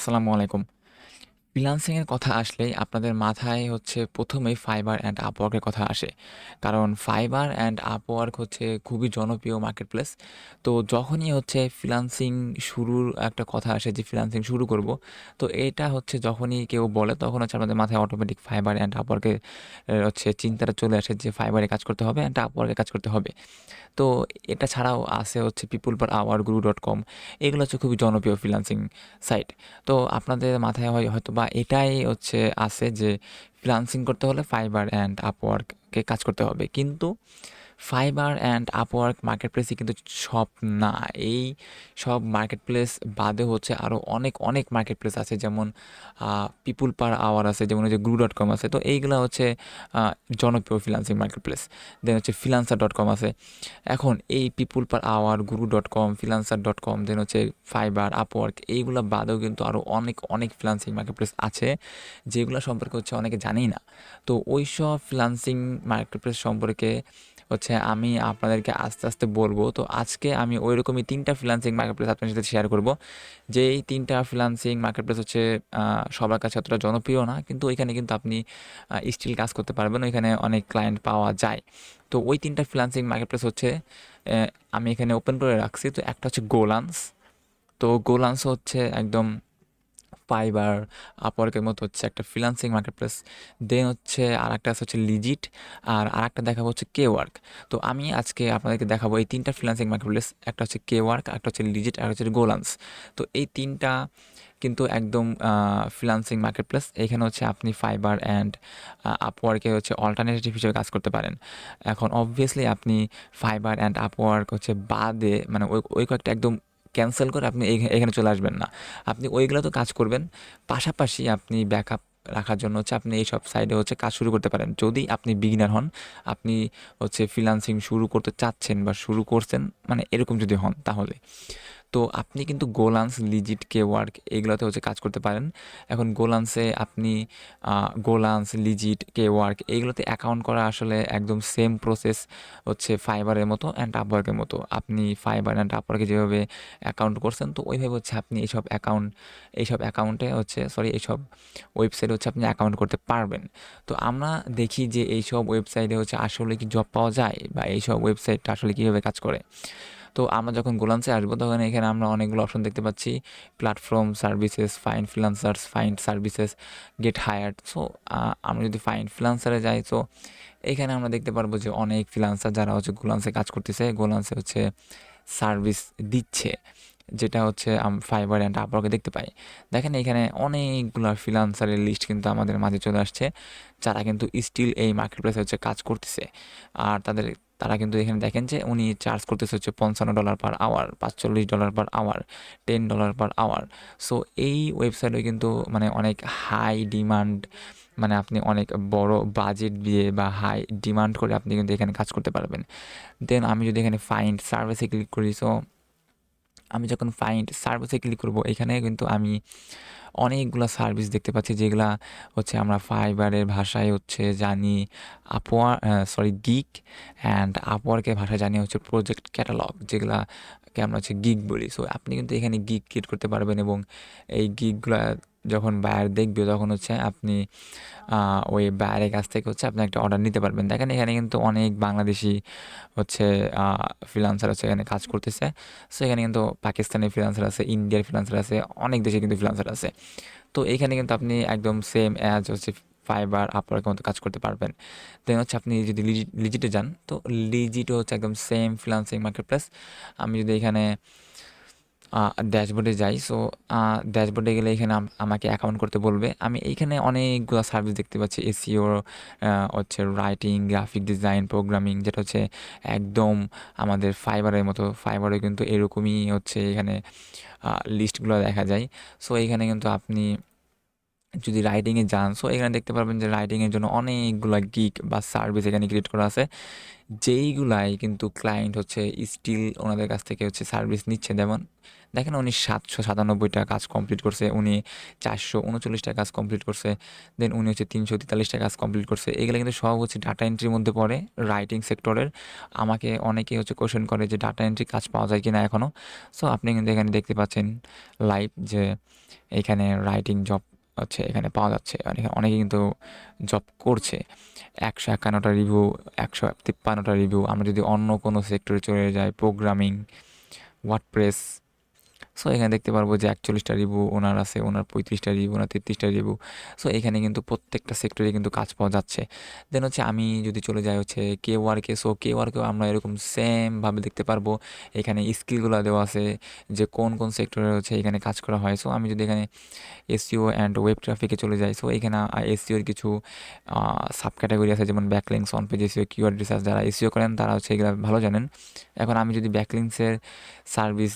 আসসালামু আলাইকুম। ফ্রিল্যান্সিং এর কথা আসলেই আপনাদের মাথায় হচ্ছে ১ম এই ফাইবার অ্যান্ড আপওয়ার্ক এর কথা আসে। কারণ ফাইবার অ্যান্ড আপওয়ার্ক হচ্ছে খুবই জনপ্রিয় মার্কেটপ্লেস। তো যখনই হচ্ছে ফ্রিল্যান্সিং শুরুর একটা কথা আসে যে ফ্রিল্যান্সিং শুরু করব, তো এটা হচ্ছে যখনই কেউ বলে তখন হচ্ছে আপনাদের মাথায় অটোমেটিক ফাইবার অ্যান্ড আপওয়ার্ক এর হচ্ছে চিন্তাটা চলে আসে যে ফাইবারে কাজ করতে হবে অ্যান্ড আপওয়ার্কে কাজ করতে হবে। তো এটা ছাড়াও আছে হচ্ছে people per hour guru.com। এগুলো হচ্ছে খুবই জনপ্রিয় ফ্রিল্যান্সিং সাইট। তো আপনাদের মাথায় হয়তোবা এটাই হচ্ছে আছে যে ফ্রিল্যান্সিং করতে হলে ফাইবার অ্যান্ড আপওয়ার্কে কাজ করতে হবে। কিন্তু ফাইবার অ্যান্ড আপওয়ার্ক মার্কেটপ্লেসই কিন্তু সব না। এই সব মার্কেটপ্লেস বাদে হচ্ছে আরও অনেক অনেক মার্কেটপ্লেস আছে, যেমন পিপুল পার আওয়ার আছে, যেমন ওই যে গ্রু.কম আছে। তো এইগুলো হচ্ছে জনপ্রিয় ফ্রিল্যান্সিং মার্কেটপ্লেস। দেন হচ্ছে ফ্রিল্যান্সার.কম আছে। এখন এই পিপুল পার আওয়ার, গুরু.কম, ফ্রিল্যান্সার.কম, দেন হচ্ছে ফাইবার, আপওয়ার্ক, এইগুলো বাদেও কিন্তু আরও অনেক অনেক ফ্রিল্যান্সিং মার্কেটপ্লেস আছে যেগুলো সম্পর্কে হচ্ছে অনেকে জানেই না। তো ওই সব ফ্রিল্যান্সিং মার্কেটপ্লেস সম্পর্কে হচ্ছে আমি আপনাদেরকে আস্তে আস্তে বলবো। তো আজকে আমি ওই রকমই 3টা ফ্রিল্যান্সিং মার্কেটপ্লেস আপনার সাথে শেয়ার করব। যেই 3টা ফ্রিল্যান্সিং মার্কেটপ্লেস হচ্ছে সবার কাছে অতটা জনপ্রিয় না, কিন্তু ওইখানে কিন্তু আপনি স্টিল কাজ করতে পারবেন, ওইখানে অনেক ক্লায়েন্ট পাওয়া যায়। তো ওই 3টা ফ্রিল্যান্সিং মার্কেটপ্লেস হচ্ছে আমি এখানে ওপেন করে রাখছি। তো একটা হচ্ছে গোলান্স। তো গোলান্স হচ্ছে একদম ফাইবার, আপওয়ার্কের মতো হচ্ছে একটা ফ্রিল্যান্সিং মার্কেটপ্লেস। দেন হচ্ছে আরেকটা আছে হচ্ছে লিজিট, আর আরেকটা দেখাবো হচ্ছে কেওয়ার্ক। তো আমি আজকে আপনাদেরকে দেখাবো এই 3টা ফ্রিল্যান্সিং মার্কেটপ্লেস। একটা হচ্ছে কেওয়ার্ক, একটা হচ্ছে লিজিট, আর হচ্ছে গোলান্স। তো এই 3টা কিন্তু একদম ফ্রিল্যান্সিং মার্কেটপ্লেস। এখানে হচ্ছে আপনি ফাইবার অ্যান্ড আপওয়ার্কে হচ্ছে অল্টারনেটিভ হিসেবে কাজ করতে পারেন। এখন অবভিয়াসলি আপনি ফাইবার অ্যান্ড আপওয়ার্ক হচ্ছে বাদে, মানে ওই ওই কয়েকটা একদম ক্যান্সেল করে আপনি এখানে চলে আসবেন না। আপনি ওইগুলো তো কাজ করবেন, পাশাপাশি আপনি ব্যাকআপ রাখার জন্য হচ্ছে আপনি এইসব সাইডে হচ্ছে কাজ শুরু করতে পারেন। যদি আপনি বিগিনার হন, আপনি হচ্ছে ফ্রিল্যান্সিং শুরু করতে চাচ্ছেন বা শুরু করছেন, মানে এরকম যদি হন, তাহলে তো আপনি কিন্তু গোলান্স, লিজিট, কেওয়ার্ক এগুলোতে হচ্ছে কাজ করতে পারেন। এখন গোলান্সে আপনি গোলান্স, লিজিট, কেওয়ার্ক এগুলোতে অ্যাকাউন্ট করা আসলে একদম সেম প্রসেস হচ্ছে ফাইবারের মতো অ্যান্ড আপওয়ার্কের মতো। আপনি ফাইবার অ্যান্ড আপওয়ার্কে যেভাবে অ্যাকাউন্ট করছেন, তো ওইভাবে হচ্ছে আপনি এইসব অ্যাকাউন্টে হচ্ছে এইসব ওয়েবসাইটে হচ্ছে আপনি অ্যাকাউন্ট করতে পারবেন। তো আমরা দেখি যে এইসব ওয়েবসাইটে হচ্ছে আসলে কি জব পাওয়া যায় বা এইসব ওয়েবসাইটটা আসলে কীভাবে কাজ করে। তো আমরা যখন গোলান্সে আসবো তখন এখানে আমরা অনেকগুলো অপশন দেখতে পাচ্ছি: platform, services, find freelancers, find services, get hired. So আমরা যদি ফাইন্ড ফ্রিল্যান্সারে যাই, তো এখানে আমরা দেখতে পারবো যে অনেক ফ্রিল্যান্সার যারা হচ্ছে গোলান্সে কাজ করতেছে, গোলান্সে হচ্ছে সার্ভিস দিচ্ছে, যেটা হচ্ছে ফাইবার অ্যান্ড আপওয়ার্কে দেখতে পাই। দেখেন এখানে অনেকগুলো ফ্রিল্যান্সারের লিস্ট কিন্তু আমাদের মাঝে চলে আসছে, যারা কিন্তু স্টিল এই মার্কেটপ্লেসে হচ্ছে কাজ করতেছে। আর তারা কিন্তু এখানে দেখেন যে উনি চার্জ করতেছে হচ্ছে $55 per hour, $45 per hour, $10 per hour. So এই ওয়েবসাইটে কিন্তু মানে অনেক হাই ডিমান্ড, মানে আপনি অনেক বড় বাজেট দিয়ে বা হাই ডিমান্ড করে আপনি কিন্তু এখানে কাজ করতে পারবেন। দেন আমি যদি এখানে ফাইন্ড সার্ভিসে ক্লিক করি, সো আমি যখন ফাইন্ড সার্ভিসে ক্লিক করব, এখানে কিন্তু আমি অনেকগুলো সার্ভিস দেখতে পাচ্ছি যেগুলা হচ্ছে আমরা ফাইবারের ভাষায় হচ্ছে জানি গিগ, অ্যান্ড আপওয়ার্কের ভাষায় জানি হচ্ছে প্রজেক্ট ক্যাটালগ, যেগুলাকে আমরা হচ্ছে গিগ বলি। সো আপনি কিন্তু এখানে গিগ ক্রিয়েট করতে পারবেন, এবং এই গিগগুলা যখন বায়ার দেখবে তখন হচ্ছে আপনি ওই বায়ারের কাছ থেকে হচ্ছে আপনি একটা অর্ডার নিতে পারবেন। দেখেন এখানে কিন্তু অনেক বাংলাদেশি হচ্ছে ফ্রিল্যান্সার হচ্ছে এখানে কাজ করতেছে। সো এখানে কিন্তু পাকিস্তানি ফ্রিল্যান্সার আছে, ইন্ডিয়ার ফ্রিল্যান্সার আছে, অনেক দেশে কিন্তু ফ্রিল্যান্সার আছে। তো এখানে কিন্তু আপনি একদম সেম অ্যাজ হচ্ছে ফাইবার, আপওয়ার্কের মতো কাজ করতে পারবেন। দেন হচ্ছে আপনি যদি লিজিটে যান, তো লিজিটও হচ্ছে একদম সেম ফ্রিল্যান্সিং মার্কেটপ্লেস। আমি যদি এখানে ড্যাশবোর্ডে যাই, সো ড্যাশবোর্ডে গেলে এখানে আমাকে অ্যাকাউন্ট করতে বলবে। আমি এইখানে অনেকগুলো সার্ভিস দেখতে পাচ্ছি: এসইও, হচ্ছে রাইটিং, গ্রাফিক ডিজাইন, প্রোগ্রামিং, যেটা হচ্ছে একদম আমাদের ফাইবারের মতো। ফাইবারে কিন্তু এরকমই হচ্ছে এখানে লিস্টগুলো দেখা যায়। সো এখানে কিন্তু আপনি যদি রাইটিংয়ে যান, সো এখানে দেখতে পারবেন যে রাইটিংয়ের জন্য অনেকগুলো গিগ বা সার্ভিস এখানে ক্রিয়েট করা আছে, যেইগুলাই কিন্তু ক্লায়েন্ট হচ্ছে স্টিল ওনাদের কাছ থেকে হচ্ছে সার্ভিস নিচ্ছে। দেখেন উনি 797টা কাজ কমপ্লিট করছে, উনি 439টা কাজ কমপ্লিট করছে, দেন উনি হচ্ছে 343টা কাজ কমপ্লিট করছে। এগুলো কিন্তু সব হচ্ছে ডাটা এন্ট্রির মধ্যে পড়ে, রাইটিং সেক্টরের। আমাকে অনেকেই হচ্ছে কোশ্চেন করে যে ডাটা এন্ট্রি কাজ পাওয়া যায় কিনা এখনও। সো আপনি কিন্তু এখানে দেখতে পাচ্ছেন লাইভ যে এখানে রাইটিং জব হচ্ছে এখানে পাওয়া যাচ্ছে, আর এখানে অনেকে কিন্তু জব করছে। 151টা রিভিউ, 153টা রিভিউ। আমরা যদি অন্য কোনো সেক্টরে চলে যাই, প্রোগ্রামিং, ওয়ার্ডপ্রেস, সো এখানে দেখতে পারবো যে 41টা রিভিউ ওনার আছে, ওনার 35টা রিভিউ, ওনার 33টা রিভিউ। সো এখানে কিন্তু প্রত্যেকটা সেক্টরে কিন্তু কাজ পাওয়া যাচ্ছে। দেন হচ্ছে আমি যদি চলে যাই হচ্ছে কে ওয়ার্কে, সো কে ওয়ার্কেও আমরা এরকম সেমভাবে দেখতে পারবো। এখানে স্কিলগুলো দেওয়া আছে যে কোন কোন সেক্টরে হচ্ছে এখানে কাজ করা হয়। সো আমি যদি এখানে এসইও অ্যান্ড ওয়েব ট্রাফিকে চলে যাই, সো এখানে এসইওর কিছু সাব ক্যাটাগরি আছে, যেমন backlinks, on page SEO, keyword research. যারা এসইও করেন তারা হচ্ছে এগুলো ভালো জানেন। এখন আমি যদি ব্যাকলিংসের সার্ভিস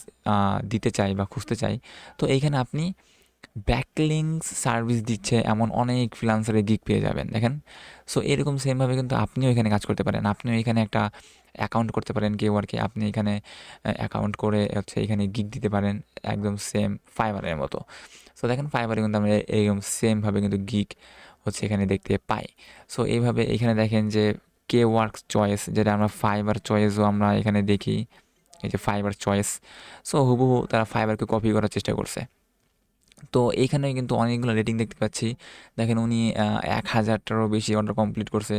দিতে চাই বা খুঁজতে চাই, তো এইখানে আপনি ব্যাকলিংস সার্ভিস দিচ্ছে এমন অনেক ফ্রিল্যান্সারের গিগ পেয়ে যাবেন, দেখেন। সো এরকম সেমভাবে কিন্তু আপনিও এখানে কাজ করতে পারেন। আপনিও এখানে একটা অ্যাকাউন্ট করতে পারেন কেওয়ার্কে, আপনি এখানে অ্যাকাউন্ট করে হচ্ছে এখানে গিগ দিতে পারেন, একদম সেম ফাইবারের মতো। সো দেখেন ফাইবারে কিন্তু আমরা এরকম সেমভাবে কিন্তু গিগ হচ্ছে এখানে দেখতে পাই। সো এইভাবে এখানে দেখেন যে কে ওয়ার্ক চয়েস, যেটা আমরা ফাইবার চয়েসও আমরা এখানে দেখি, এই যে ফাইবার চয়েস। সো হুবহু তারা ফাইবারকে কপি করার চেষ্টা করছে। তো এইখানে কিন্তু অনেকগুলো রেটিং দেখতে পাচ্ছি। দেখেন উনি 1000টারও বেশি অর্ডার কমপ্লিট করছে,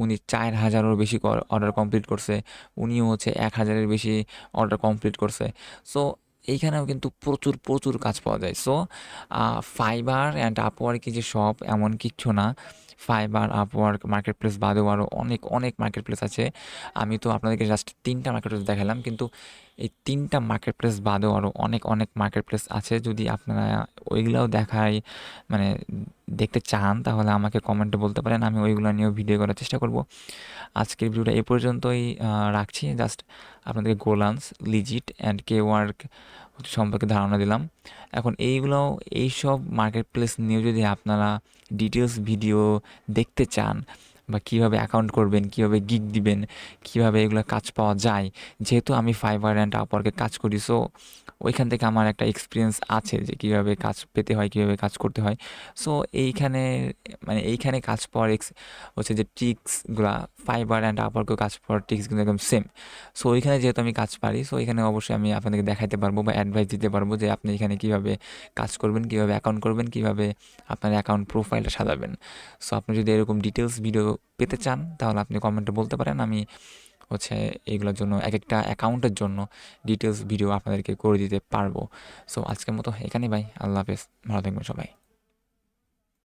উনি 4000এরও বেশি অর্ডার কমপ্লিট করছে, উনিও হচ্ছে 1000-এর বেশি অর্ডার কমপ্লিট করছে। সো এইখানেও কিন্তু প্রচুর প্রচুর কাজ পাওয়া যায়। সো ফাইবার অ্যান্ড আপওয়ার্কে যে সব এমন কিচ্ছু না। ফাইবার, আপওয়ার্ক, মার্কেট প্লেস বাদেও আরও অনেক অনেক মার্কেট প্লেস আছে। আমি তো আপনাদেরকে জাস্ট 3টা মার্কেট প্লেস দেখালাম, কিন্তু এই 3টা মার্কেট প্লেস বাদেও আরও অনেক অনেক মার্কেট প্লেস আছে। যদি আপনারা ওইগুলোও দেখাই মানে দেখতে চান, তাহলে আমাকে কমেন্টে বলতে পারেন, আমি ওইগুলো নিয়েও ভিডিও করার চেষ্টা করব। আজকের ভিডিওটা এই পর্যন্তই রাখছি। জাস্ট আপনাদেরকে গোলান্স, লিজিট অ্যান্ড কে ওয়ার্ক সম্পর্কে ধারণা দিলাম। এখন এইসব মার্কেট প্লেস নিয়ে যদি আপনারা ডিটেলস ভিডিও দেখতে চান, বা কীভাবে অ্যাকাউন্ট করবেন, কীভাবে গিগ দিবেন, কীভাবে এগুলো কাজ পাওয়া যায়, যেহেতু আমি ফাইবার অ্যান্ড আপওয়ার্কে কাজ করি, সো ওইখান থেকে আমার একটা এক্সপিরিয়েন্স আছে যে কীভাবে কাজ পেতে হয়, কীভাবে কাজ করতে হয়। সো এইখানে এইখানে কাজ পাওয়ার হচ্ছে যে ট্রিক্সগুলা, ফাইবার অ্যান্ড আপওয়ার্কেও কাজ পাওয়ার ট্রিক্স কিন্তু একদম সেম। সো ওইখানে যেহেতু আমি কাজ পারি, সো এখানে অবশ্যই আমি আপনাদেরকে দেখাইতে পারবো বা অ্যাডভাইস দিতে পারবো যে আপনি এখানে কীভাবে কাজ করবেন, কীভাবে অ্যাকাউন্ট করবেন, কীভাবে আপনার অ্যাকাউন্ট প্রোফাইলটা সাজাবেন। সো আপনি যদি এরকম ডিটেলস ভিডিও পেতে চান, তাহলে আপনি কমেন্টে বলতে পারেন, আমি হচ্ছে এইগুলোর জন্য এক একটা অ্যাকাউন্টের জন্য ডিটেলস ভিডিও আপনাদেরকে করে দিতে পারবো। সো আজকের মতো এখানেই ভাই, আল্লাহ হাফেজ, ভালো থাকবেন সবাই।